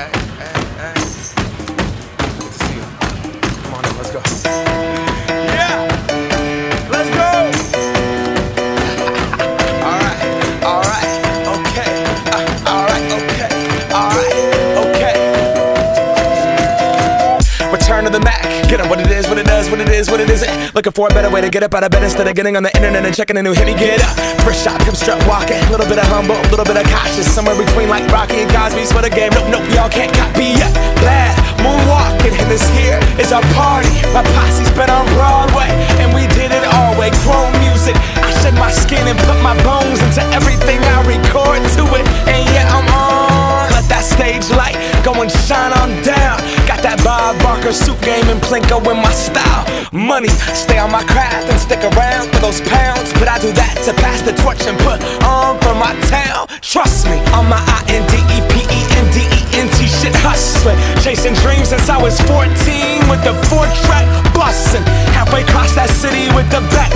Hey. Good to see you. Come on in, let's go. Yeah! Let's go! Alright, okay. Okay. Return to the Mac. Get up what it is, what it does, what it is, what it isn't. Looking for a better way to get up out of bed instead of getting on the internet and checking a new hit. Me get up. First shot, come strut walking. A little bit of humble, a little bit of cautious. Somewhere between like Rocky and Cosby's for the game. Nope, y'all can't copy yet. Glad moonwalking, and this here is our party. My posse's been on Broadway, and we did it all way. Grown music. I shed my skin and put my bones into everything I record to it. And yeah, I'm on. Let that stage light go and shine on down. Got that Bob Barker suit game and Plinko in my style. Money, stay on my craft and stick around for those pounds. But I do that to pass the torch and put on for my town. Trust me, on my INDEPENDENT shit hustling. Chasing dreams since I was 14 with the 4-track bustin'. Halfway across that city with the back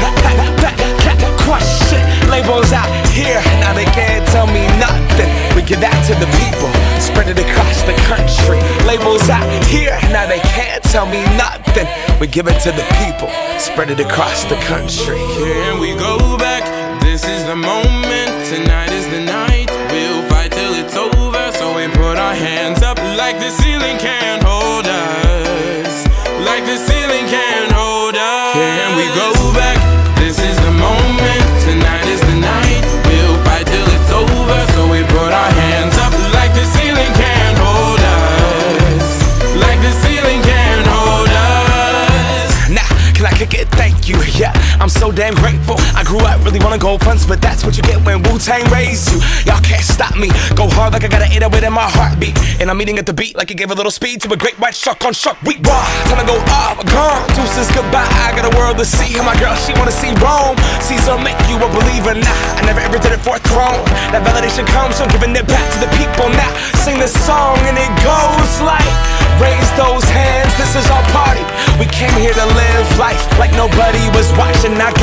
crush shit. Labels out here, now they can't tell me nothing. We give that to the people, spread it across the country. Labels out here, now they can't tell me nothing. We give it to the people, spread it across the country. Here we go back, this is the moment, tonight is the night. We'll fight till it's over, so we put our hands up like the ceiling can't hold us. Like the ceiling can't hold us. Here we go back, this is the moment, tonight is the night. We'll fight till it's over, so we put our hands up like the ceiling can't hold us. Like the ceiling can't hold us. Nah, can I kick it? Thank you, yeah, I'm so damn grateful. I grew up really wanna go fronts, but that's what you get when Wu-Tang raised you. Y'all can't stop me, go hard like I got an 808 in my heartbeat. And I'm eating at the beat like it gave a little speed to a great white shark on Shark Week. Raw, time to go off, gone, deuces goodbye. I got a world to see, and my girl, she wanna see Rome. Caesar make you a believer, nah, I never ever did it for a throne. That validation comes from giving it back to the people. Now, sing this song and it goes like, raise those hands, this is our party. We came here to live life like nobody was watching. Now